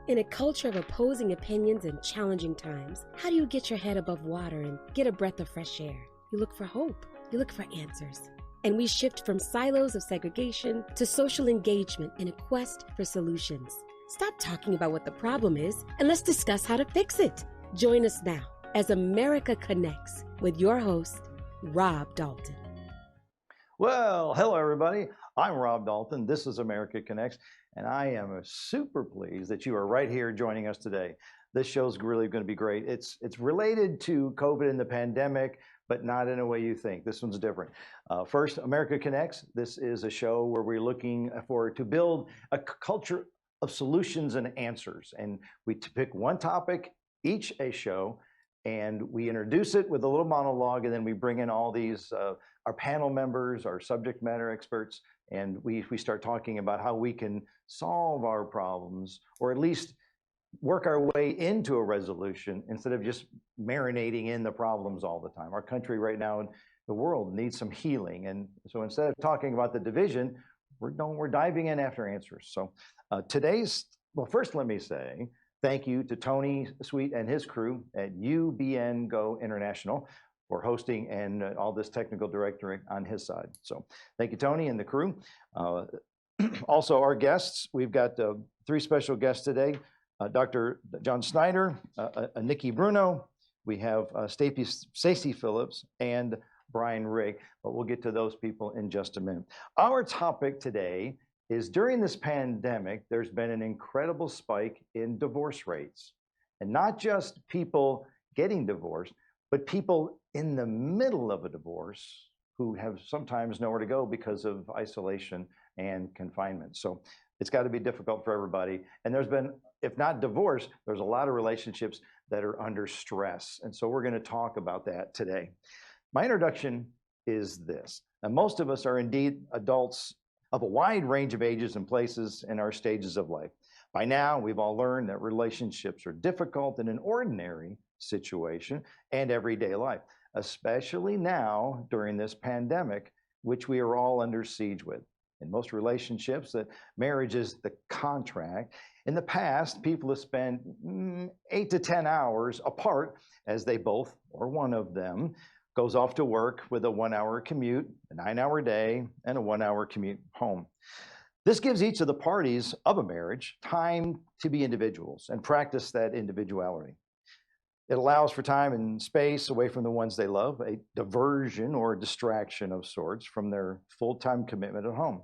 In a culture of opposing opinions and challenging times, how do you get your head above water and get a breath of fresh air? You look for hope. You look for answers. And we shift from silos of segregation to social engagement in a quest for solutions. Stop talking about what the problem is and let's discuss how to fix it. Join us now as America Connects with your host, Rob Dalton. Well, hello everybody. I'm Rob Dalton. This is America Connects, and I am super pleased that you are right here joining us today. This show's really going to be great. It's related to COVID and the pandemic, but not in a way you think. This one's different. First, America Connects. This is a show where we're looking to build a culture of solutions and answers. And we pick one topic each a show, and we introduce it with a little monologue, and then we bring in all these, our panel members, our subject matter experts, and we start talking about how we can solve our problems, or at least work our way into a resolution instead of just marinating in the problems all the time. Our country right now and the world needs some healing. And so instead of talking about the division, we're diving in after answers. So first let me say thank you to Tony Sweet and his crew at UBN Go International for hosting and all this technical directory on his side. So thank you, Tony and the crew. Also our guests, we've got three special guests today. Dr. John Schinnere, Nikki Bruno, we have Stacy Phillips, and Bryan Rigg, but we'll get to those people in just a minute. Our topic today is during this pandemic, there's been an incredible spike in divorce rates. And not just people getting divorced, but people in the middle of a divorce who have sometimes nowhere to go because of isolation and confinement. So it's got to be difficult for everybody. And there's been, if not divorce, there's a lot of relationships that are under stress. And so we're going to talk about that today. My introduction is this. Now, most of us are indeed adults of a wide range of ages and places in our stages of life. By now, we've all learned that relationships are difficult in an ordinary situation and everyday life, especially now during this pandemic, which we are all under siege with. In most relationships, that marriage is the contract. In the past, people have spent 8 to 10 hours apart as they both, or one of them, goes off to work with a 1-hour commute, a 9-hour day, and a 1-hour commute home. This gives each of the parties of a marriage time to be individuals and practice that individuality. It allows for time and space away from the ones they love, a diversion or a distraction of sorts from their full-time commitment at home.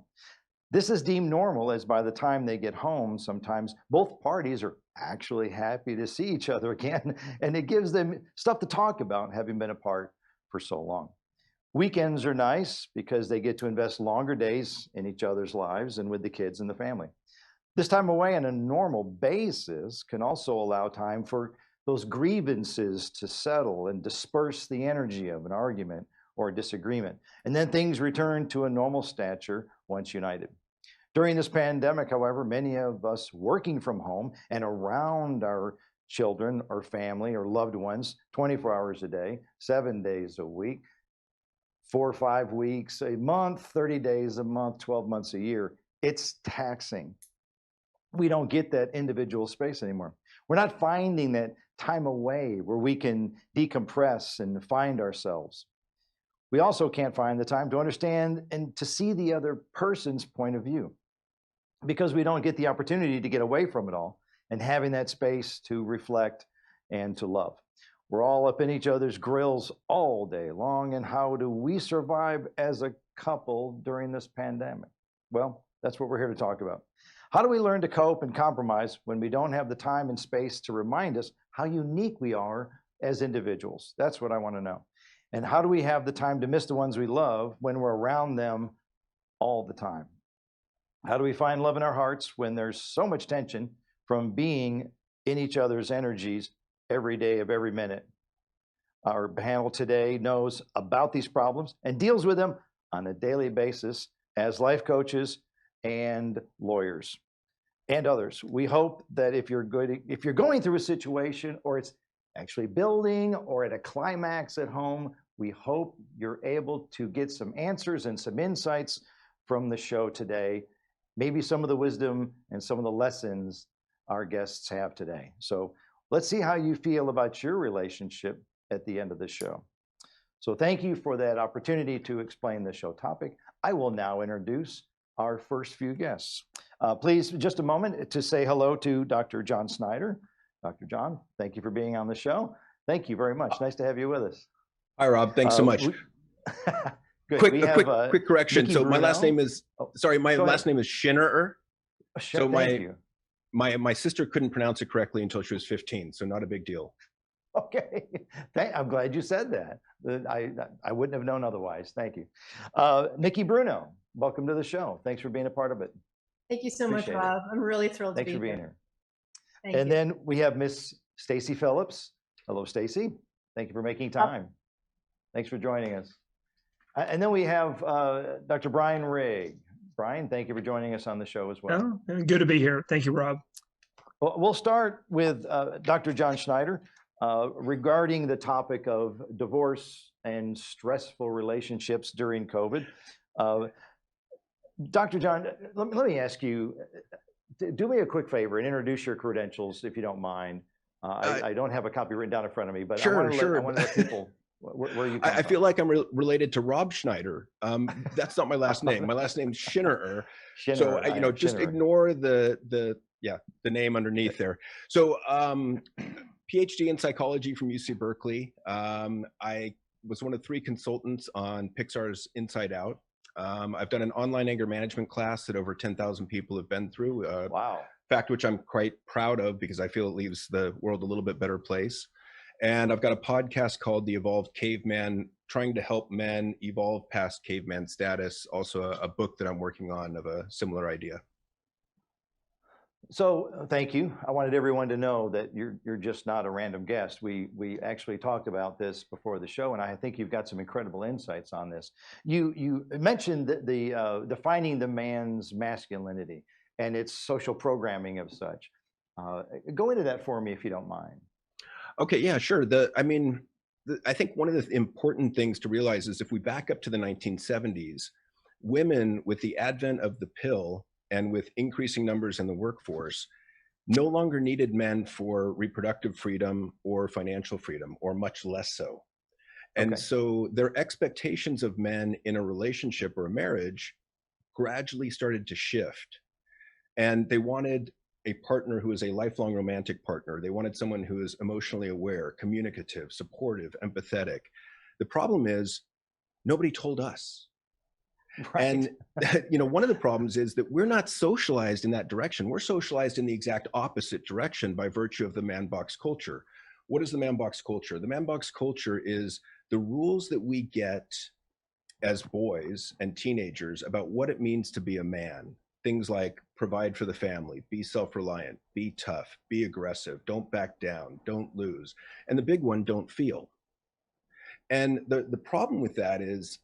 This is deemed normal, as by the time they get home, sometimes both parties are actually happy to see each other again, and it gives them stuff to talk about having been apart for so long. Weekends are nice because they get to invest longer days in each other's lives and with the kids and the family. This time away on a normal basis can also allow time for those grievances to settle and disperse the energy of an argument or a disagreement. And then things return to a normal stature once united. During this pandemic, however, many of us working from home and around our children or family or loved ones 24 hours a day, 7 days a week, 4 or 5 weeks a month, 30 days a month, 12 months a year. It's taxing. We don't get that individual space anymore. We're not finding that time away where we can decompress and find ourselves. We also can't find the time to understand and to see the other person's point of view because we don't get the opportunity to get away from it all and having that space to reflect and to love. We're all up in each other's grills all day long, and how do we survive as a couple during this pandemic? Well, that's what we're here to talk about. How do we learn to cope and compromise when we don't have the time and space to remind us how unique we are as individuals? That's what I want to know. And how do we have the time to miss the ones we love when we're around them all the time? How do we find love in our hearts when there's so much tension from being in each other's energies every day of every minute? Our panel today knows about these problems and deals with them on a daily basis as life coaches and lawyers and others. We hope that if you're going through a situation or it's actually building or at a climax at home, we hope you're able to get some answers and some insights from the show today. Maybe some of the wisdom and some of the lessons our guests have today. So let's see how you feel about your relationship at the end of the show. So thank you for that opportunity to explain the show topic. I will now introduce our first few guests. Please, just a moment to say hello to Dr. John Schinnere. Dr. John, thank you for being on the show. Thank you very much. Nice to have you with us. Hi, Rob. Thanks so much. Good. Quick correction. Nikki So Bruno. my last name is, my last name is Schinnere. So Thank you. my sister couldn't pronounce it correctly until she was 15, so not a big deal. Okay, I'm glad you said that. I wouldn't have known otherwise. Thank you. Nikki Bruno, welcome to the show. Thanks for being a part of it. Thank you so much, Appreciate Rob. I'm really thrilled to be here. Thanks for being here. Thank And you. then we have Miss Stacy Phillips. Hello, Stacy. Thank you for making time. Thanks for joining us. And then we have Dr. Bryan Rigg. Bryan, thank you for joining us on the show as well. Oh, good to be here. Thank you, Rob. Well, we'll start with Dr. John Schinnere regarding the topic of divorce and stressful relationships during COVID. Dr. John, let me ask you, do me a quick favor and introduce your credentials, if you don't mind. I don't have a copy written down in front of me, but Sure. I want to let people, where you come I from. feel like I'm related to Rob Schneider. That's not my last name. My last name is Schinnere. So just ignore the name underneath there. So PhD in psychology from UC Berkeley. I was one of 3 consultants on Pixar's Inside Out. I've done an online anger management class that over 10,000 people have been through. Wow. Fact which I'm quite proud of because I feel it leaves the world a little bit better place. And I've got a podcast called The Evolved Caveman, trying to help men evolve past caveman status. Also a book that I'm working on of a similar idea. So thank you. I wanted everyone to know that you're just not a random guest. We actually talked about this before the show, and I think you've got some incredible insights on this. You mentioned the defining the man's masculinity and its social programming of such. Go into that for me if you don't mind. Okay, yeah, sure. I think one of the important things to realize is if we back up to the 1970s, women, with the advent of the pill and with increasing numbers in the workforce, no longer needed men for reproductive freedom or financial freedom, or much less so. And so their expectations of men in a relationship or a marriage gradually started to shift. And they wanted a partner who is a lifelong romantic partner. They wanted someone who is emotionally aware, communicative, supportive, empathetic. The problem is nobody told us. Right. And one of the problems is that we're not socialized in that direction. We're socialized in the exact opposite direction by virtue of the man box culture. What is the man box culture? The man box culture is the rules that we get as boys and teenagers about what it means to be a man. Things like provide for the family, be self-reliant, be tough, be aggressive, don't back down, don't lose. And the big one, don't feel. And the problem with that is,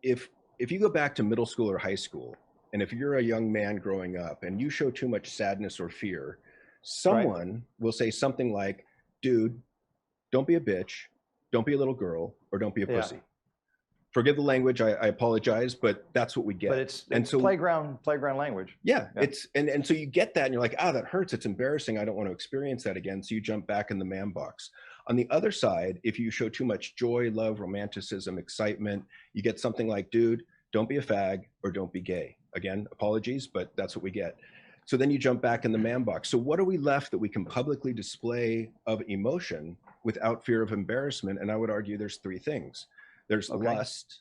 if you go back to middle school or high school, and if you're a young man growing up and you show too much sadness or fear, someone will say something like, dude, don't be a bitch, don't be a little girl, or don't be a pussy. Forgive the language, I apologize, but that's what we get. But it's playground language. Yeah. And so you get that and you're like, that hurts, it's embarrassing, I don't want to experience that again. So you jump back in the man box. On the other side, if you show too much joy, love, romanticism, excitement, you get something like, dude, don't be a fag or don't be gay. Again, apologies, but that's what we get. So then you jump back in the man box. So what are we left that we can publicly display of emotion without fear of embarrassment? And I would argue there's 3 things. There's lust,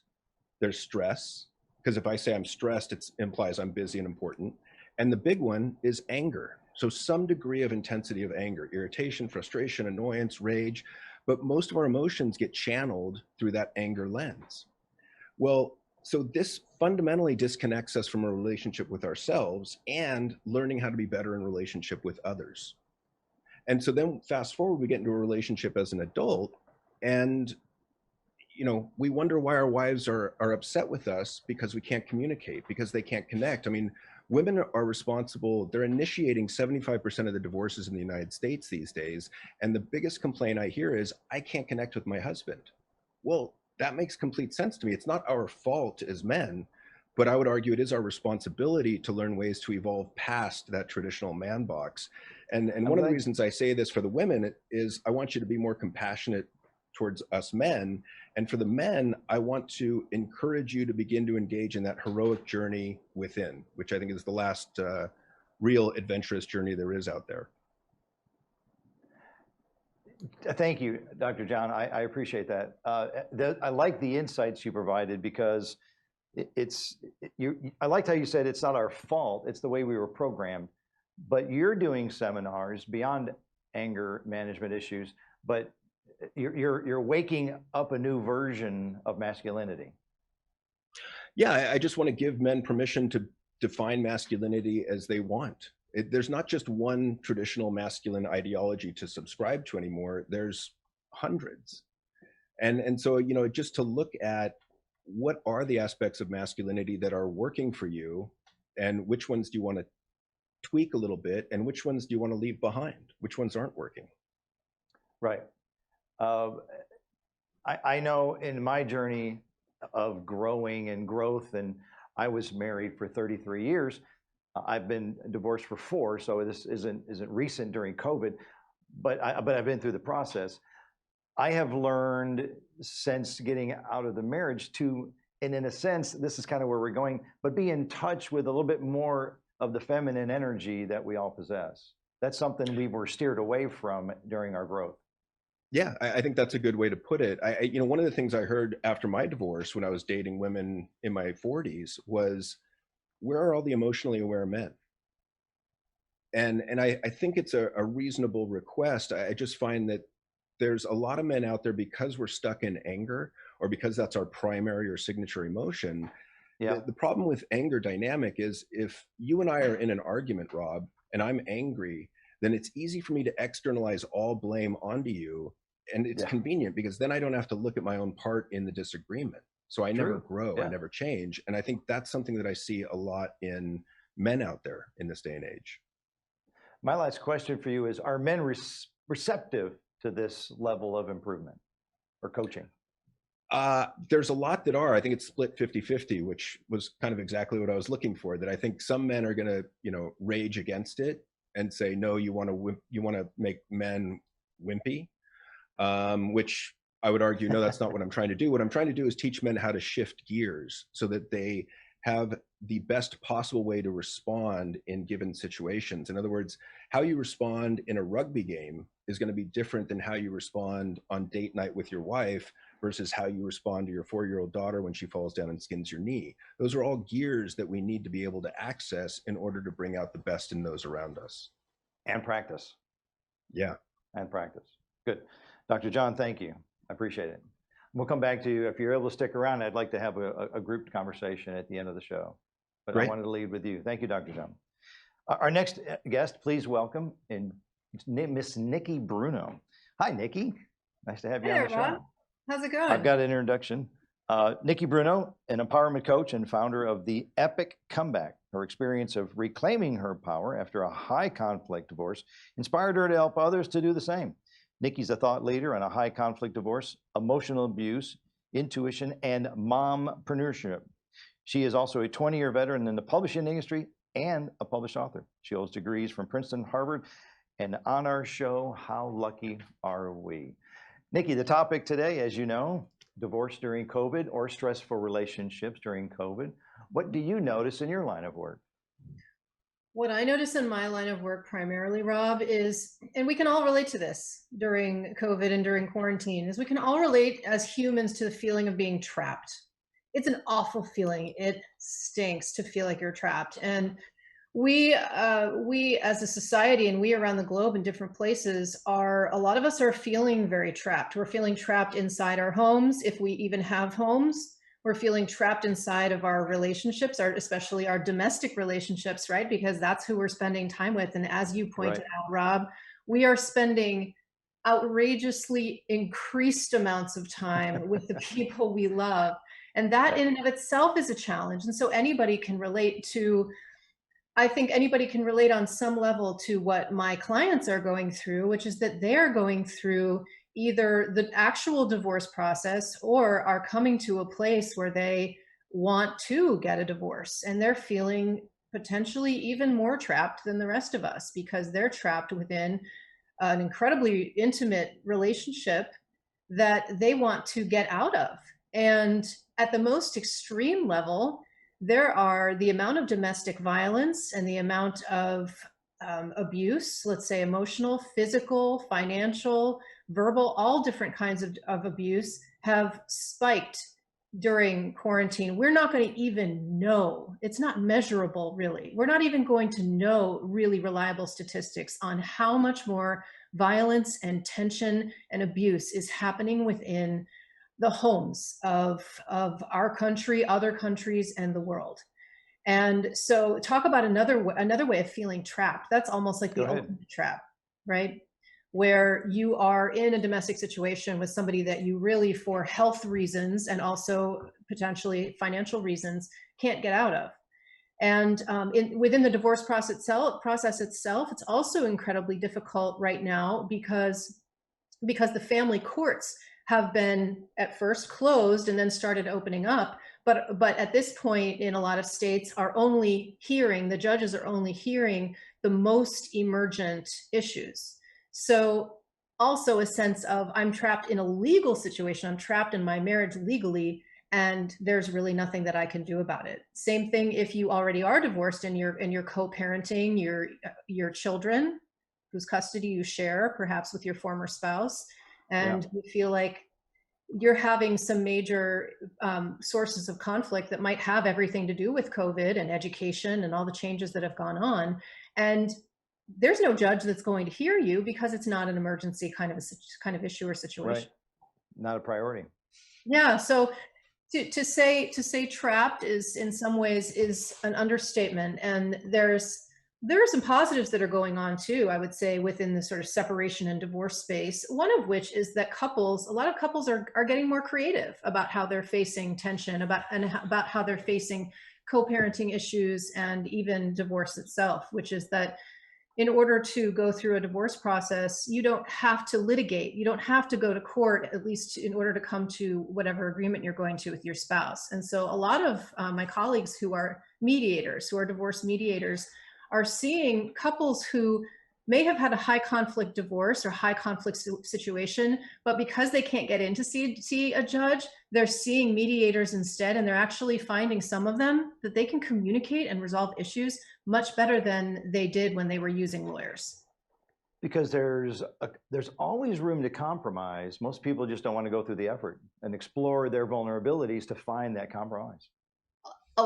there's stress, because if I say I'm stressed, it implies I'm busy and important. And the big one is anger. So some degree of intensity of anger, irritation, frustration, annoyance, rage, but most of our emotions get channeled through that anger lens. Well, so this fundamentally disconnects us from a relationship with ourselves and learning how to be better in relationship with others. And so then fast forward, we get into a relationship as an adult, and we wonder why our wives are upset with us because we can't communicate, because they can't connect. I mean, women are responsible. They're initiating 75% of the divorces in the United States these days. And the biggest complaint I hear is, I can't connect with my husband. Well, that makes complete sense to me. It's not our fault as men, But I would argue it is our responsibility to learn ways to evolve past that traditional man box. And one of the reasons I say this for the women is I want you to be more compassionate towards us men. And for the men, I want to encourage you to begin to engage in that heroic journey within, which I think is the last real adventurous journey there is out there. Thank you, Dr. John. I appreciate that. I like the insights you provided, because I liked how you said it's not our fault, it's the way we were programmed. But you're doing seminars beyond anger management issues, but you're waking up a new version of masculinity. Yeah, I just want to give men permission to define masculinity as they want. There's not just one traditional masculine ideology to subscribe to anymore. There's hundreds. And so, you know, just to look at what are the aspects of masculinity that are working for you, and which ones do you want to tweak a little bit, and which ones do you want to leave behind? Which ones aren't working? Right. I know in my journey of growing and growth, and I was married for 33 years. I've been divorced for 4, so this isn't recent during COVID, but I've been through the process. I have learned since getting out of the marriage to, and in a sense, this is kind of where we're going, but be in touch with a little bit more of the feminine energy that we all possess. That's something we were steered away from during our growth. Yeah, I think that's a good way to put it. You know, one of the things I heard after my divorce when I was dating women in my 40s was, where are all the emotionally aware men? And I think it's a reasonable request. I just find that there's a lot of men out there, because we're stuck in anger, or because that's our primary or signature emotion. Yeah. The problem with anger dynamic is, if you and I are in an argument, Rob, and I'm angry, then it's easy for me to externalize all blame onto you. And it's convenient, because then I don't have to look at my own part in the disagreement. So I never grow, I never change. And I think that's something that I see a lot in men out there in this day and age. My last question for you is, are men receptive to this level of improvement or coaching? There's a lot that are. I think it's split 50-50, which was kind of exactly what I was looking for. That I think some men are going to, you know, rage against it and say, no, you want to make men wimpy, which I would argue, no, that's not what I'm trying to do. What I'm trying to do is teach men how to shift gears so that they have the best possible way to respond in given situations. In other words, how you respond in a rugby game is going to be different than how you respond on date night with your wife versus how you respond to your 4-year-old daughter when she falls down and skins your knee. Those are all gears that we need to be able to access in order to bring out the best in those around us. And practice. Yeah. And practice. Good. Dr. John, thank you. I appreciate it. We'll come back to you. If you're able to stick around, I'd like to have a group conversation at the end of the show. But great. I wanted to lead with you. Thank you, Dr. John. Our next guest, please welcome Miss Nikki Bruno. Hi, Nikki. Nice to have you on the show. Rob. How's it going? I've got an introduction. Nikki Bruno, an empowerment coach and founder of The Epic Comeback. Her experience of reclaiming her power after a high conflict divorce inspired her to help others to do the same. Nikki's a thought leader on a high conflict divorce, emotional abuse, intuition, and mompreneurship. She is also a 20-year veteran in the publishing industry and a published author. She holds degrees from Princeton, Harvard, and on our show, How Lucky Are We? Nikki, the topic today, as you know, divorce during COVID or stressful relationships during COVID. What do you notice in your line of work? What I notice in my line of work primarily, Rob, is, and we can all relate to this during COVID and during quarantine, is we can all relate as humans to the feeling of being trapped. It's an awful feeling. It stinks to feel like you're trapped. And we as a society, and we around the globe in different places, a lot of us are feeling very trapped. We're feeling trapped inside our homes, if we even have homes. We're feeling trapped inside of our relationships, especially our domestic relationships, right? Because that's who we're spending time with. And as you pointed out, Rob, we are spending outrageously increased amounts of time with the people we love. And that in and of itself is a challenge. And so anybody can relate to, I think anybody can relate on some level to what my clients are going through, which is that they're going through either the actual divorce process or are coming to a place where they want to get a divorce, and they're feeling potentially even more trapped than the rest of us because they're trapped within an incredibly intimate relationship that they want to get out of. And at the most extreme level, there are the amount of domestic violence and the amount of abuse, let's say emotional, physical, financial, verbal, all different kinds of abuse have spiked during quarantine. We're not going to even know. It's not measurable, really. We're not even going to know really reliable statistics on how much more violence and tension and abuse is happening within the homes of our country, other countries, and the world. And so talk about another way of feeling trapped. That's almost like the ultimate trap, right? Where you are in a domestic situation with somebody that you really, for health reasons and also potentially financial reasons, can't get out of. And within the divorce process itself, it's also incredibly difficult right now because the family courts have been at first closed and then started opening up. But at this point in a lot of states the judges are only hearing the most emergent issues. So also a sense of, I'm trapped in a legal situation, I'm trapped in my marriage legally, and there's really nothing that I can do about it. Same thing if you already are divorced and you're co-parenting your children, whose custody you share, perhaps with your former spouse, and you feel like you're having some major sources of conflict that might have everything to do with COVID and education and all the changes that have gone on. And there's no judge that's going to hear you because it's not an emergency kind of issue or situation. Right. Not a priority. Yeah. So to say trapped is in some ways is an understatement. And there are some positives that are going on too, I would say, within the sort of separation and divorce space. One of which is that a lot of couples are getting more creative about how they're facing tension, about how they're facing co-parenting issues and even divorce itself, which is that in order to go through a divorce process, you don't have to litigate. You don't have to go to court, at least in order to come to whatever agreement you're going to with your spouse. And so a lot of my colleagues who are divorce mediators, are seeing couples who may have had a high conflict divorce or high conflict situation, but because they can't get in to see a judge, they're seeing mediators instead, and they're actually finding, some of them, that they can communicate and resolve issues much better than they did when they were using lawyers. Because there's always room to compromise. Most people just don't want to go through the effort and explore their vulnerabilities to find that compromise.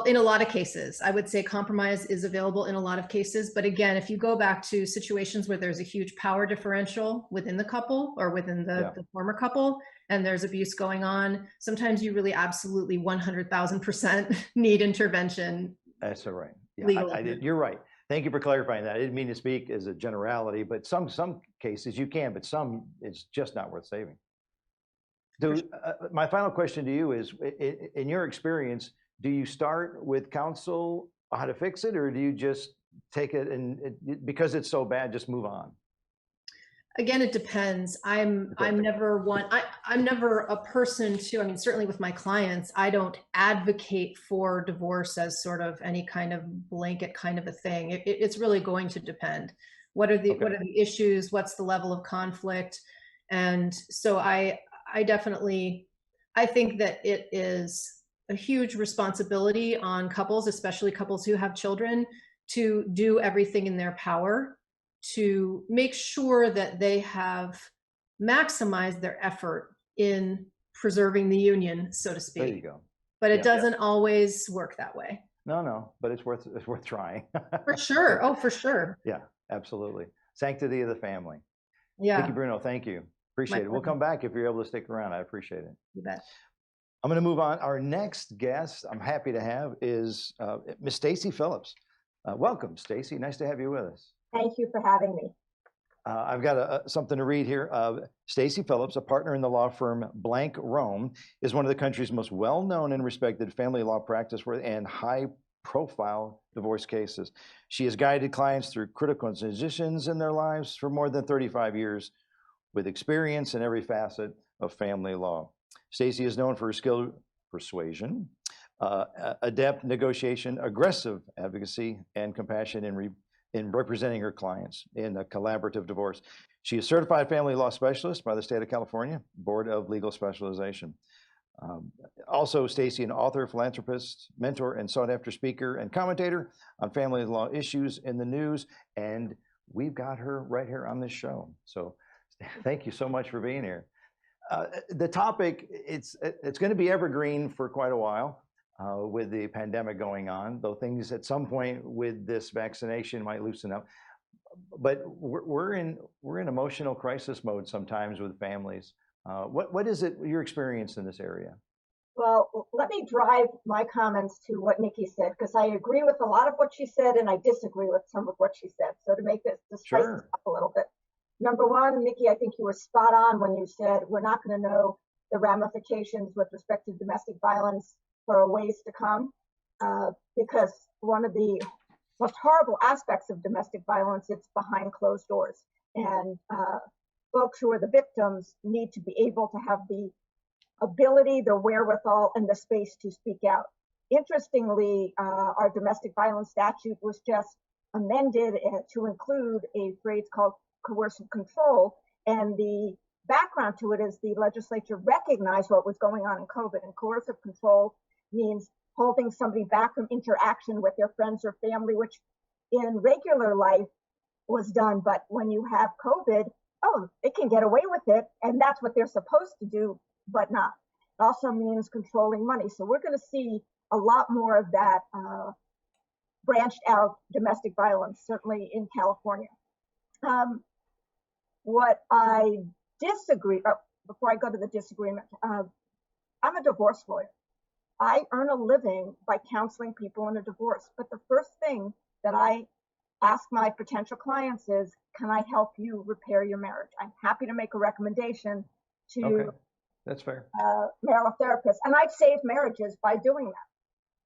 In a lot of cases, I would say compromise is available in a lot of cases. But again, if you go back to situations where there's a huge power differential within the couple or within the former couple, and there's abuse going on, sometimes you really absolutely 100,000% need intervention. That's all right. Yeah, you're right. Thank you for clarifying that. I didn't mean to speak as a generality, but some cases you can, but some it's just not worth saving. My final question to you is, in your experience, do you start with counsel how to fix it, or do you just take it and because it's so bad, just move on? Again, it depends. I'm never a person to, I mean, certainly with my clients, I don't advocate for divorce as sort of any kind of blanket kind of a thing. It's really going to depend. What are the issues? What's the level of conflict? And so I think that it is a huge responsibility on couples, especially couples who have children, to do everything in their power to make sure that they have maximized their effort in preserving the union, so to speak. There you go. But it doesn't always work that way. No, but it's worth trying. For sure. Oh, for sure. Yeah, absolutely. Sanctity of the family. Yeah. Nikki Bruno, thank you. Appreciate it. We'll come back if you're able to stick around. I appreciate it. You bet. I'm going to move on. Our next guest I'm happy to have is Miss Stacy Phillips. Welcome, Stacy. Nice to have you with us. Thank you for having me. I've got something to read here. Stacy Phillips, a partner in the law firm Blank Rome, is one of the country's most well-known and respected family law practice and high-profile divorce cases. She has guided clients through critical transitions in their lives for more than 35 years with experience in every facet of family law. Stacy is known for her skilled persuasion, adept negotiation, aggressive advocacy, and compassion in representing her clients in a collaborative divorce. She is certified family law specialist by the state of California Board of Legal Specialization. Also, Stacy, an author, philanthropist, mentor, and sought-after speaker and commentator on family law issues in the news. And we've got her right here on this show. So thank you so much for being here. The topic, it's going to be evergreen for quite a while with the pandemic going on, though things at some point with this vaccination might loosen up. But we're in emotional crisis mode sometimes with families. What is it your experience in this area? Well, let me drive my comments to what Nikki said, because I agree with a lot of what she said and I disagree with some of what she said. So to make this spice this up a little bit. Number one, Nikki, I think you were spot on when you said we're not going to know the ramifications with respect to domestic violence for a ways to come, because one of the most horrible aspects of domestic violence, it's behind closed doors. And folks who are the victims need to be able to have the ability, the wherewithal, and the space to speak out. Interestingly, our domestic violence statute was just amended to include a phrase called coercive control. And the background to it is the legislature recognized what was going on in COVID. And coercive control means holding somebody back from interaction with their friends or family, which in regular life was done. But when you have COVID, they can get away with it. And that's what they're supposed to do, but not. It also means controlling money. So we're going to see a lot more of that branched out domestic violence, certainly in California. What I disagree, before I go to the disagreement, I'm a divorce lawyer. I earn a living by counseling people in a divorce. But the first thing that I ask my potential clients is, can I help you repair your marriage? I'm happy to make a recommendation to that's fair. Marital therapists. And I've saved marriages by doing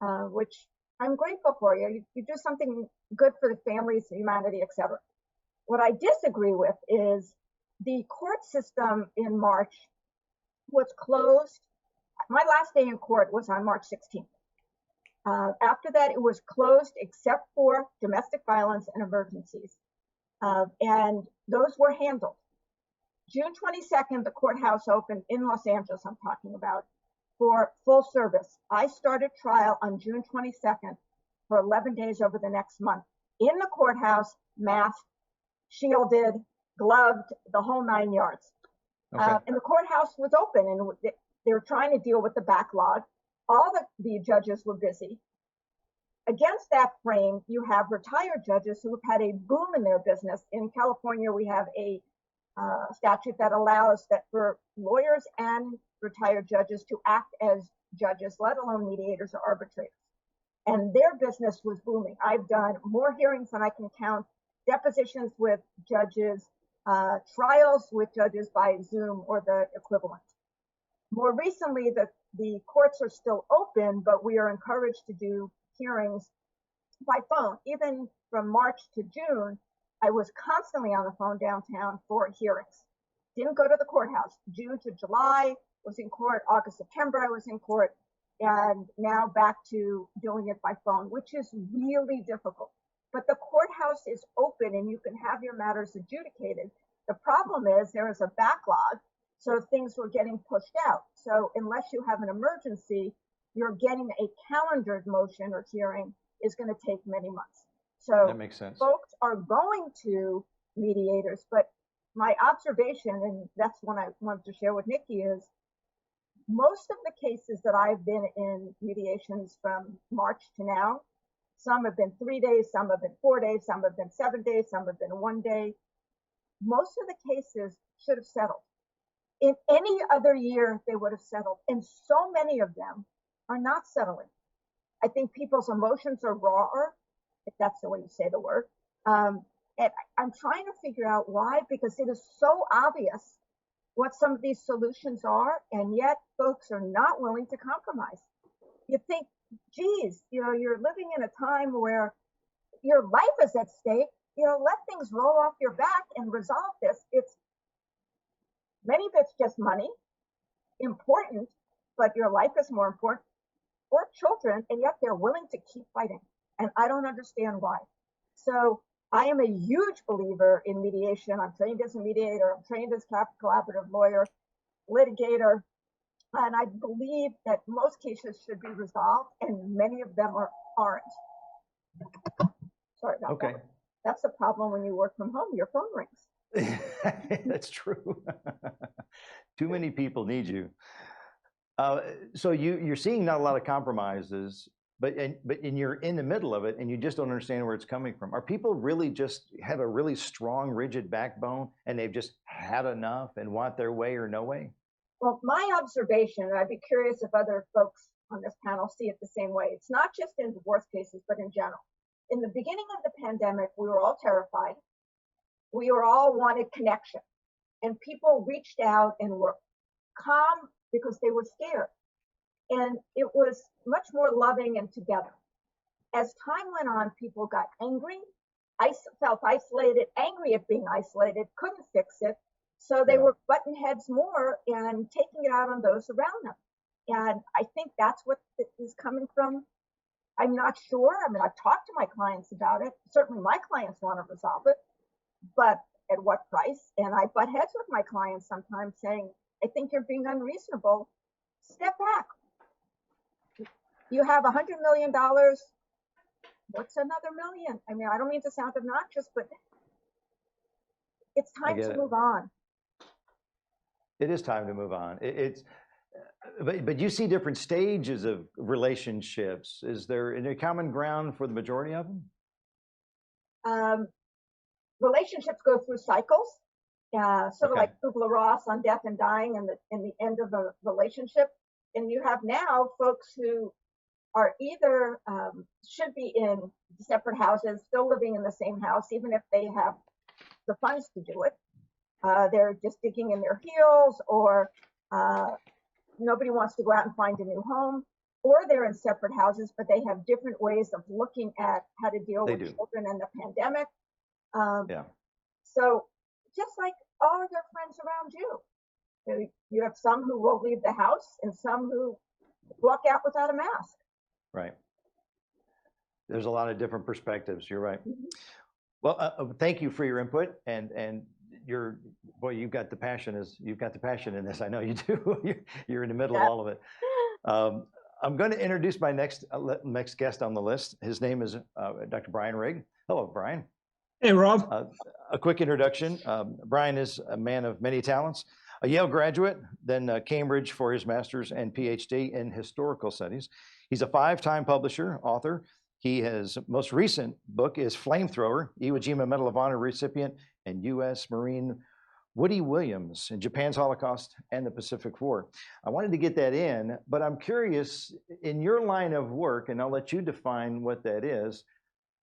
that, which I'm grateful for. You do something good for the families, humanity, etc. What I disagree with is the court system in March was closed. My last day in court was on March 16th. After that, it was closed except for domestic violence and emergencies. And those were handled. June 22nd, the courthouse opened in Los Angeles, I'm talking about, for full service. I started trial on June 22nd for 11 days over the next month. In the courthouse, masked, shielded, gloved, the whole 9 yards. And the courthouse was open, and they were trying to deal with the backlog. All the judges were busy. Against that frame, you have retired judges who have had a boom in their business. In California, we have a statute that allows that for lawyers and retired judges to act as judges, let alone mediators or arbitrators. And their business was booming. I've done more hearings than I can count, depositions with judges, trials with judges by Zoom or the equivalent. More recently, the courts are still open, but we are encouraged to do hearings by phone. Even from March to June, I was constantly on the phone downtown for hearings. Didn't go to the courthouse. June to July was in court. August, September, I was in court. And now back to doing it by phone, which is really difficult. But the courthouse is open and you can have your matters adjudicated. The problem is there is a backlog, so things were getting pushed out. So unless you have an emergency, you're getting a calendared motion or hearing is going to take many months. So that makes sense. Folks are going to mediators, but my observation, and that's one I wanted to share with Nikki, is most of the cases that I've been in mediations from March to now, some have been 3 days, some have been 4 days, some have been 7 days, some have been 1 day. Most of the cases should have settled. In any other year, they would have settled. And so many of them are not settling. I think people's emotions are rawer, if that's the way you say the word. And I'm trying to figure out why, because it is so obvious what some of these solutions are, and yet folks are not willing to compromise. You think, geez, you're living in a time where your life is at stake. Let things roll off your back and resolve this. Many of it's just money, important, but your life is more important. or children, and yet they're willing to keep fighting. And I don't understand why. So I am a huge believer in mediation. I'm trained as a mediator. I'm trained as a collaborative lawyer, litigator. And I believe that most cases should be resolved, and many of them aren't. Sorry about that. That's the problem when you work from home. Your phone rings. That's true. Too many people need you. So you're seeing not a lot of compromises, but you're in the middle of it, and you just don't understand where it's coming from. Are people really just have a really strong, rigid backbone, and they've just had enough and want their way or no way? Well, my observation, and I'd be curious if other folks on this panel see it the same way. It's not just in divorce cases, but in general. In the beginning of the pandemic, we were all terrified. We were all wanted connection, and people reached out and were calm because they were scared. And it was much more loving and together. As time went on, people got angry, felt isolated, angry at being isolated, couldn't fix it. So they were butting heads more and taking it out on those around them. And I think that's what is coming from. I'm not sure. I mean, I've talked to my clients about it. Certainly my clients want to resolve it, but at what price? And I butt heads with my clients sometimes saying, I think you're being unreasonable. Step back. You have $100 million. What's another million? I mean, I don't mean to sound obnoxious, but it's time to move on. It is time to move on. But you see different stages of relationships. Is there any common ground for the majority of them? Relationships go through cycles, sort of like Kubler-Ross on death and dying and the end of a relationship. And you have now folks who are either should be in separate houses, still living in the same house, even if they have the funds to do it. They're just digging in their heels, or nobody wants to go out and find a new home, or they're in separate houses, but they have different ways of looking at how to deal with children and the pandemic. So just like all of your friends around you, you have some who won't leave the house and some who walk out without a mask. Right. There's a lot of different perspectives. You're right. Well, thank you for your input, and you've got the passion in this. I know you do. You're in the middle of all of it. I'm going to introduce my next guest on the list. His name is Dr. Bryan Rigg. Hello, Bryan. Hey, Rob. A quick introduction. Bryan is a man of many talents, a Yale graduate, then Cambridge for his master's and PhD in historical studies. He's a 5-time publisher, author. His most recent book is Flamethrower, Iwo Jima Medal of Honor recipient, and U.S. Marine Woody Williams in Japan's Holocaust and the Pacific War. I wanted to get that in, but I'm curious, in your line of work, and I'll let you define what that is,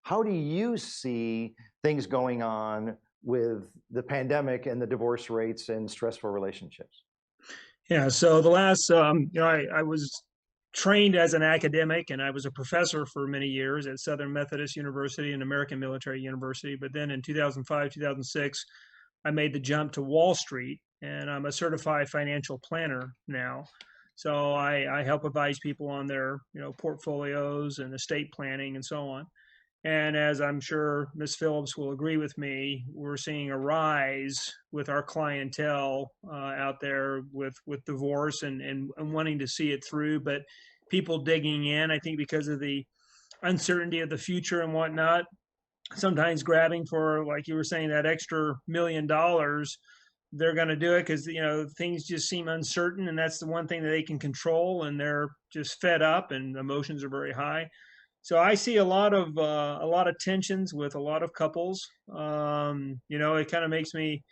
how do you see things going on with the pandemic and the divorce rates and stressful relationships? Yeah, so the last, I was trained as an academic, and I was a professor for many years at Southern Methodist University and American Military University. But then in 2005, 2006, I made the jump to Wall Street, and I'm a certified financial planner now. So I help advise people on their, portfolios and estate planning and so on. And as I'm sure Ms. Phillips will agree with me, we're seeing a rise with our clientele out there with divorce and wanting to see it through, but people digging in, I think because of the uncertainty of the future and whatnot, sometimes grabbing for, like you were saying, that extra $1 million, they're going to do it because, things just seem uncertain, and that's the one thing that they can control, and they're just fed up and emotions are very high. So I see a lot of tensions with a lot of couples. It kind of makes me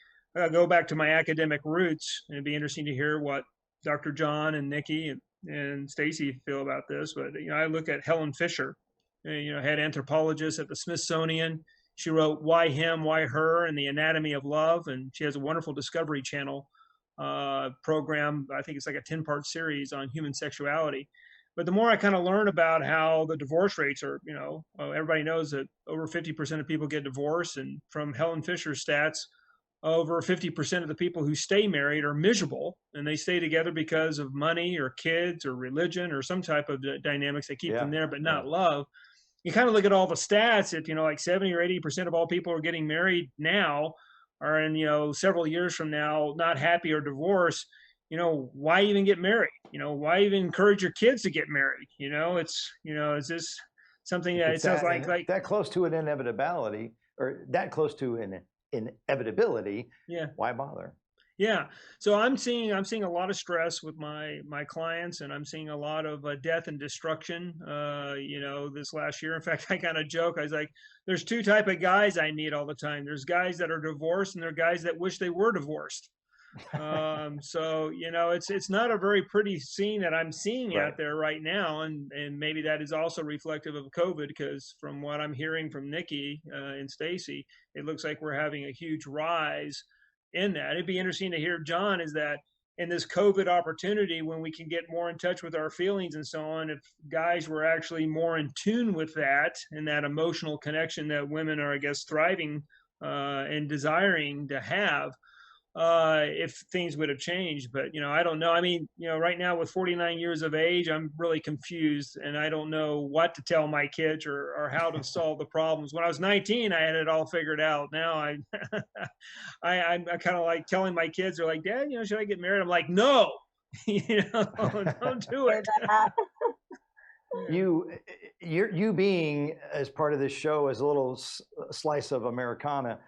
go back to my academic roots, and it'd be interesting to hear what Dr. John and Nikki and Stacy feel about this. But I look at Helen Fisher, head anthropologist at the Smithsonian. She wrote "Why Him, Why Her" and The Anatomy of Love, and she has a wonderful Discovery Channel program. I think it's like a 10-part series on human sexuality. But the more I kind of learn about how the divorce rates are, everybody knows that over 50% of people get divorced. And from Helen Fisher's stats, over 50% of the people who stay married are miserable, and they stay together because of money or kids or religion or some type of dynamics that keep them there, but not love. You kind of look at all the stats, if, like 70 or 80% of all people are getting married now are in, several years from now, not happy or divorced. Why even get married? Why even encourage your kids to get married? Is this something that it sounds like that close to an inevitability, or that close to an inevitability? Yeah. Why bother? Yeah. So I'm seeing a lot of stress with my clients, and I'm seeing a lot of death and destruction, this last year. In fact, I kind of joke. I was like, there's two type of guys I meet all the time. There's guys that are divorced, and there are guys that wish they were divorced. So, it's not a very pretty scene that I'm seeing out there right now. And maybe that is also reflective of COVID, because from what I'm hearing from Nikki and Stacy, it looks like we're having a huge rise in that. It'd be interesting to hear, John, is that in this COVID opportunity, when we can get more in touch with our feelings and so on, if guys were actually more in tune with that and that emotional connection that women are, I guess, thriving and desiring to have, if things would have changed. But, I don't know. I mean, right now with 49 years of age, I'm really confused, and I don't know what to tell my kids or how to solve the problems. When I was 19, I had it all figured out. Now I'm kind of like telling my kids, they're like, Dad, should I get married? I'm like, no, don't do it. You being as part of this show as a little slice of Americana,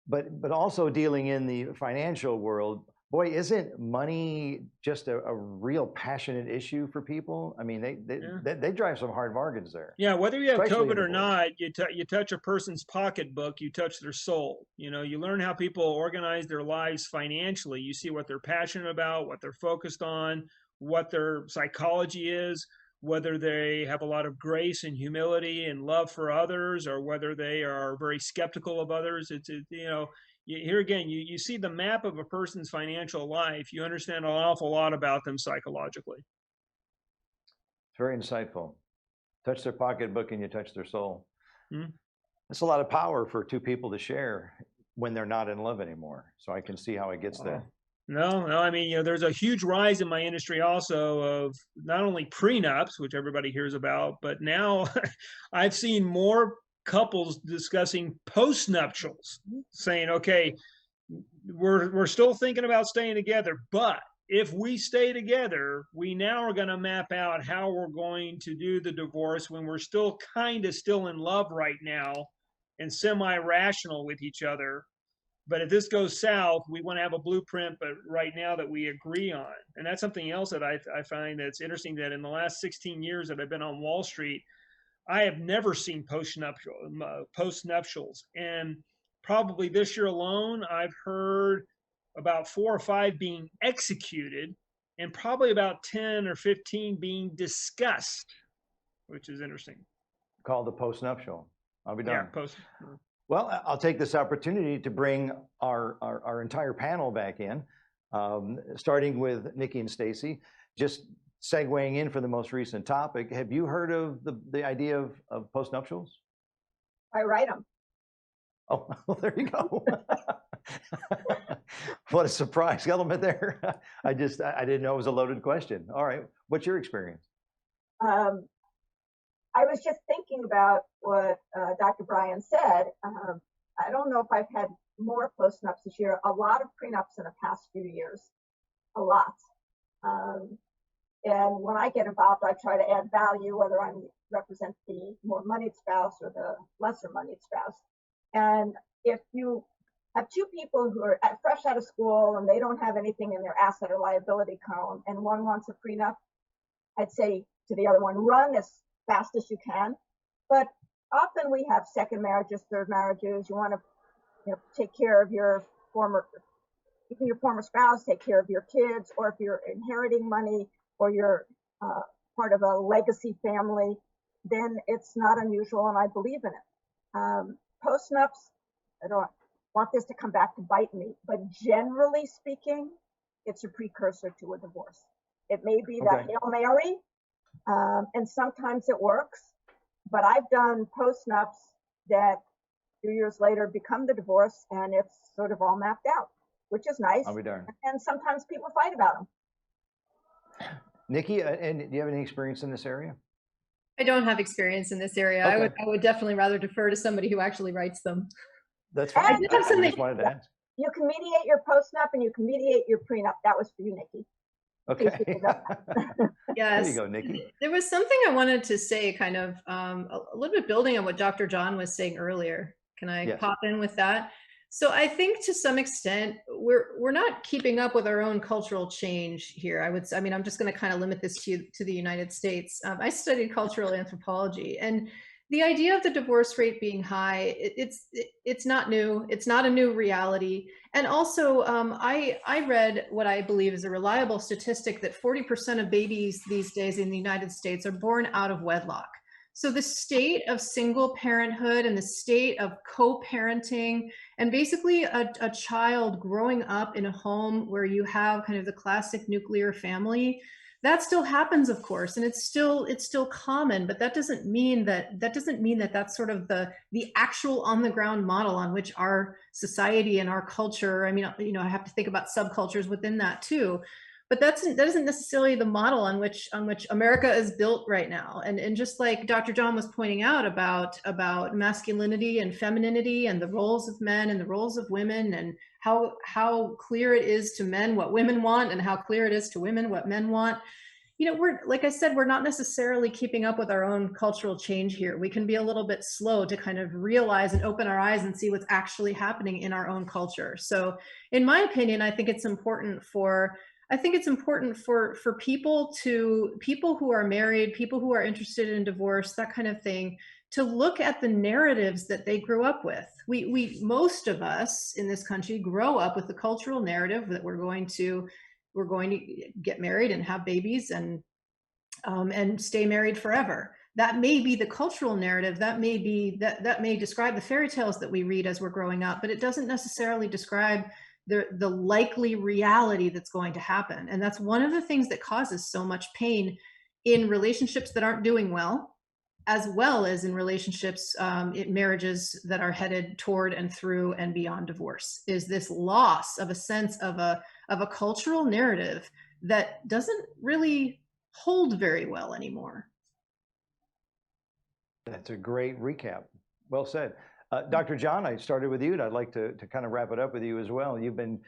but also dealing in the financial world, boy, isn't money just a real passionate issue for people? I mean, they drive some hard bargains there. Yeah, whether you have COVID or not, you touch a person's pocketbook, you touch their soul. You learn how people organize their lives financially. You see what they're passionate about, what they're focused on, what their psychology is, whether they have a lot of grace and humility and love for others, or whether they are very skeptical of others. Here again, you see the map of a person's financial life. You understand an awful lot about them psychologically. It's very insightful. Touch their pocketbook and you touch their soul. Mm-hmm. It's a lot of power for two people to share when they're not in love anymore. So I can see how it gets there. No, I mean, there's a huge rise in my industry also of not only prenups, which everybody hears about, but now I've seen more couples discussing postnuptials, saying, okay, we're still thinking about staying together, but if we stay together, we now are going to map out how we're going to do the divorce when we're still in love right now and semi-rational with each other. But if this goes south, we want to have a blueprint, but right now that we agree on. And that's something else that I find that's interesting, that in the last 16 years that I've been on Wall Street, I have never seen postnuptials. And probably this year alone, I've heard about 4 or 5 being executed, and probably about 10 or 15 being discussed, which is interesting. Called the postnuptial. I'll be done. Yeah, Well, I'll take this opportunity to bring our entire panel back in, starting with Nikki and Stacy. Just segueing in for the most recent topic, have you heard of the idea of postnuptials? I write them. Oh, well, there you go. What a surprise element there. I didn't know it was a loaded question. All right, what's your experience? I was just thinking about what Dr. Bryan said. I don't know if I've had more postnups this year. A lot of prenups in the past few years. A lot. And when I get involved, I try to add value, whether I represent the more moneyed spouse or the lesser moneyed spouse. And if you have two people who are fresh out of school and they don't have anything in their asset or liability column, and one wants a prenup, I'd say to the other one, run as fast as you can. But often we have second marriages, third marriages. You want to take care of your former spouse, take care of your kids, or if you're inheriting money or you're part of a legacy family, then it's not unusual, and I believe in it. Postnups, I don't want this to come back to bite me, but generally speaking, it's a precursor to a divorce. It may be that Hail Mary, and sometimes it works, but I've done postnups that few years later become the divorce, and it's sort of all mapped out, which is nice. I'll be darned. And sometimes people fight about them. Nikki, and do you have any experience in this area? I don't have experience in this area. Okay. I would definitely rather defer to somebody who actually writes them. That's fine. And I just wanted to ask. you can mediate your postnup and you can mediate your prenup. That was for you, Nikki. Okay. Yes. There you go, Nikki. There was something I wanted to say, kind of a little bit building on what Dr. John was saying earlier. Can I pop in with that? So I think to some extent we're not keeping up with our own cultural change here. I mean, I'm just going to kind of limit this to the United States. I studied cultural anthropology, and the idea of the divorce rate being high, it's not new. It's not a new reality. And also, I read what I believe is a reliable statistic that 40% of babies these days in the United States are born out of wedlock. So the state of single parenthood and the state of co-parenting, and basically a child growing up in a home where you have kind of the classic nuclear family, that still happens, of course, and it's still common. But that doesn't mean that that's sort of the actual on the ground model on which our society and our culture. I mean, you know, I have to think about subcultures within that too. But that isn't necessarily the model on which America is built right now. And just like Dr. John was pointing out about masculinity and femininity and the roles of men and the roles of women, and how clear it is to men what women want and how clear it is to women what men want. You know, like I said, we're not necessarily keeping up with our own cultural change here. We can be a little bit slow to kind of realize and open our eyes and see what's actually happening in our own culture. So in my opinion, I think it's important for people who are married, people who are interested in divorce, that kind of thing, to look at the narratives that they grew up with. We most of us in this country grow up with the cultural narrative that we're going to get married and have babies and stay married forever. That may be the cultural narrative. That may describe the fairy tales that we read as we're growing up, but it doesn't necessarily describe the likely reality that's going to happen. And that's one of the things that causes so much pain in relationships that aren't doing well as in relationships, in marriages that are headed toward and through and beyond divorce, is this loss of a sense of a cultural narrative that doesn't really hold very well anymore. That's a great recap. Well said. Dr. John, I started with you, and I'd like to kind of wrap it up with you as well. You've been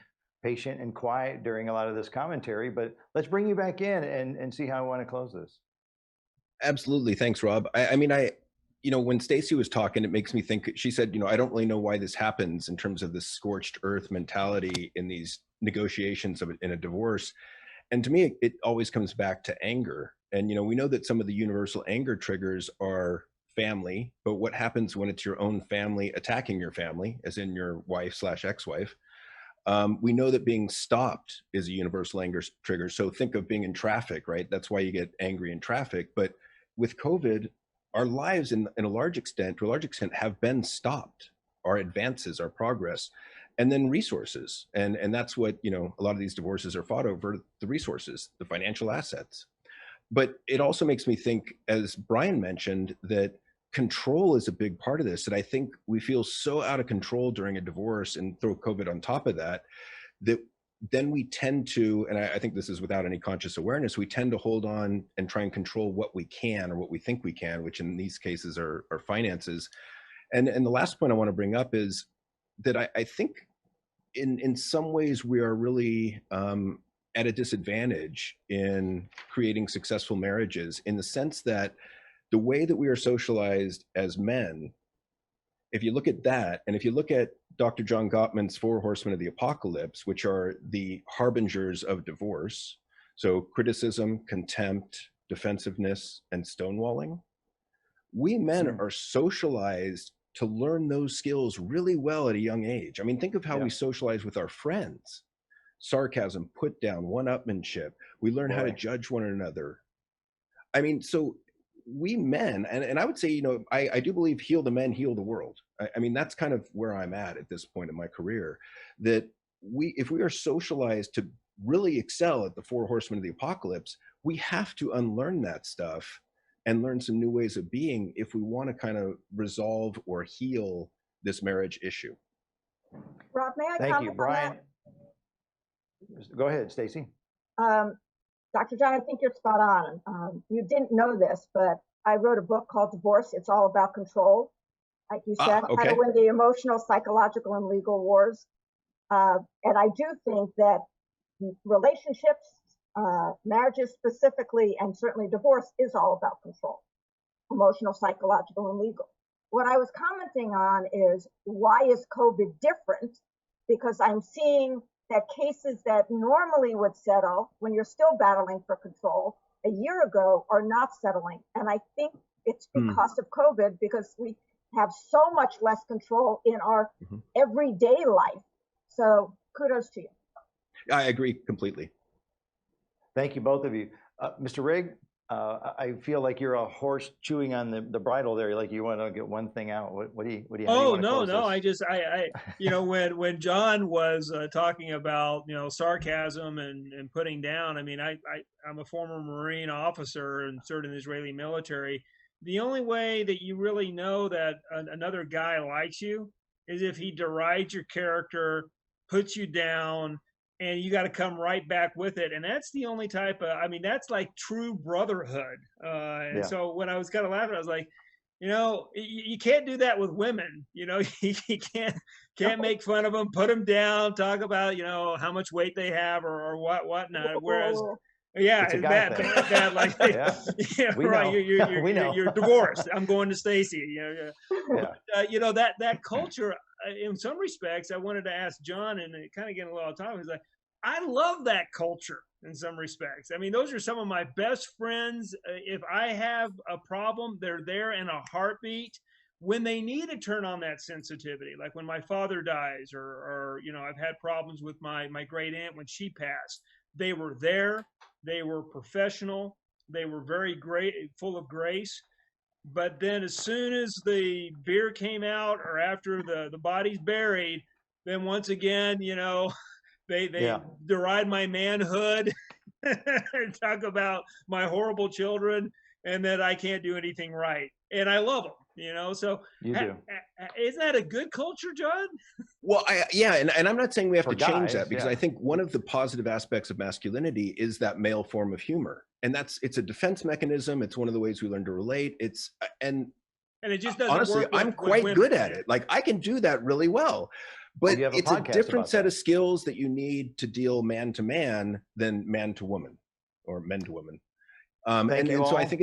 patient and quiet during a lot of this commentary, but let's bring you back in and see how I want to close this. Absolutely. Thanks, Rob. I mean, you know, when Stacy was talking, it makes me think, she said, you know, I don't really know why this happens in terms of this scorched earth mentality in these negotiations in a divorce. And to me, it always comes back to anger. And, you know, we know that some of the universal anger triggers are family, but what happens when it's your own family attacking your family, as in your wife/ex-wife? We know that being stopped is a universal anger trigger. So think of being in traffic, right? That's why you get angry in traffic. But with COVID, our lives to a large extent have been stopped. Our advances, our progress, and then resources. And that's what, you know, a lot of these divorces are fought over, the resources, the financial assets. But it also makes me think, as Bryan mentioned, that control is a big part of this. And I think we feel so out of control during a divorce, and throw COVID on top of that, that then we tend to, and I think this is without any conscious awareness, we tend to hold on and try and control what we can or what we think we can, which in these cases are finances. And the last point I want to bring up is that I think in some ways we are really at a disadvantage in creating successful marriages, in the sense that the way that we are socialized as men, if you look at that, and if you look at Dr. John Gottman's 4 Horsemen of the Apocalypse, which are the harbingers of divorce, so criticism, contempt, defensiveness, and stonewalling, we men are socialized to learn those skills really well at a young age. I mean, think of how we socialize with our friends. Sarcasm, put down, one-upmanship. We learn how to judge one another. I mean, so we men, and I would say, you know, I do believe heal the men, heal the world. I mean, that's kind of where I'm at this point in my career, that if we are socialized to really excel at the 4 Horsemen of the Apocalypse, we have to unlearn that stuff and learn some new ways of being if we want to kind of resolve or heal this marriage issue. Rob, may I Thank comment you, on Bryan. Go ahead, Stacy. that? Dr. John, I think you're spot on. You didn't know this, but I wrote a book called Divorce. It's all about control. Like you said, how to win the emotional, psychological, and legal wars. And I do think that relationships, marriages specifically, and certainly divorce is all about control, emotional, psychological, and legal. What I was commenting on is, why is COVID different? Because I'm seeing that cases that normally would settle when you're still battling for control a year ago are not settling. And I think it's because of COVID, because we have so much less control in our everyday life. So kudos to you. I agree completely. Thank you, both of you. Mr. Rigg, I feel like you're a horse chewing on the bridle there. Like you want to get one thing out. What do you? Oh, no. I you know, when John was talking about, you know, sarcasm and putting down, I mean, I'm a former Marine officer and served in the Israeli military. The only way that you really know that another guy likes you is if he derides your character, puts you down, and you got to come right back with it. And that's the only type of, I mean, that's like true brotherhood. And so when I was kind of laughing, I was like, you know, you can't do that with women. You know, you can't make fun of them, put them down, talk about, you know, how much weight they have or whatnot. Whereas, yeah, it's bad. Like, yeah, right. You're divorced. I'm going to Stacy. You know, you know that culture. In some respects, I wanted to ask John, and kind of getting a little time. He's like, I love that culture in some respects. I mean, those are some of my best friends. If I have a problem, they're there in a heartbeat. When they need to turn on that sensitivity, like when my father dies, or you know, I've had problems with my great aunt when she passed. They were there. They were professional. They were very great, full of grace. But then as soon as the beer came out, or after the body's buried, then once again, you know, they deride my manhood and talk about my horrible children and that I can't do anything right. And I love them, you know, so you do. Isn't that a good culture, John? Well, and I'm not saying we have to change that, because yeah. I think one of the positive aspects of masculinity is that male form of humor. And it's a defense mechanism. It's one of the ways we learn to relate. And it just doesn't honestly, work I'm quite good at it. Like, I can do that really well. But it's a different set of skills that you need to deal man to man than man to woman, or men to women. And so I think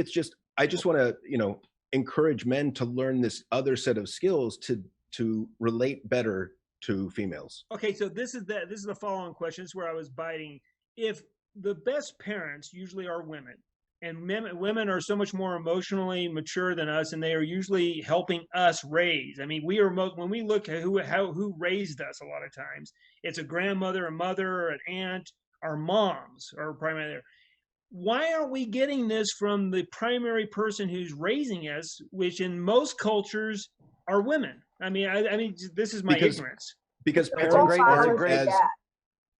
I just want to, you know, encourage men to learn this other set of skills to relate better to females. Okay, so this is the following question. This is where I was biting. If the best parents usually are women, and women are so much more emotionally mature than us, and they are usually helping us raise. I mean, when we look at who raised us, a lot of times it's a grandmother, a mother, an aunt, our moms are primarily. Why aren't we getting this from the primary person who's raising us, which in most cultures are women? I mean, this is my ignorance. Because it's a great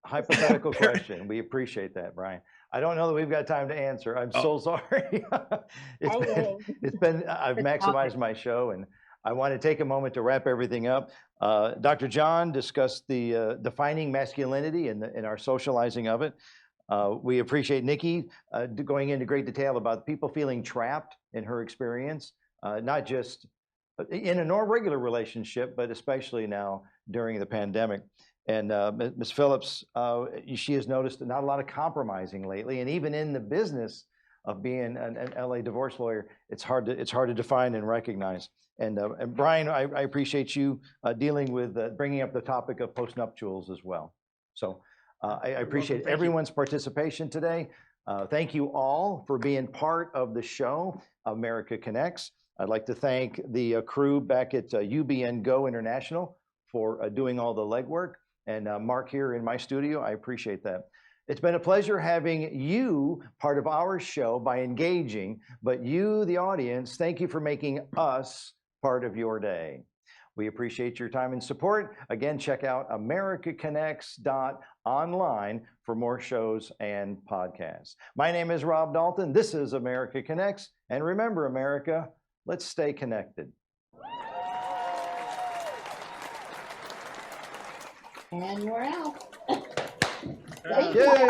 hypothetical question. We appreciate that, Bryan. I don't know that we've got time to answer. I'm so sorry. I've maximized my show, and I want to take a moment to wrap everything up. Dr. John discussed the defining masculinity and our socializing of it. We appreciate Nikki going into great detail about people feeling trapped in her experience, not just in a regular relationship, but especially now during the pandemic. And Ms. Phillips, she has noticed not a lot of compromising lately, and even in the business of being an LA divorce lawyer, it's hard to define and recognize. And Bryan, I appreciate you dealing with bringing up the topic of postnuptials as well. So I appreciate everyone's participation today. Thank you all for being part of the show, America Connects. I'd like to thank the crew back at UBN Go International for doing all the legwork. And Mark here in my studio, I appreciate that. It's been a pleasure having you part of our show by engaging, but you, the audience, thank you for making us part of your day. We appreciate your time and support. Again, check out americaconnects.online for more shows and podcasts. My name is Rob Dalton. This is America Connects. And remember, America, let's stay connected. And we're out. Uh, Thank you.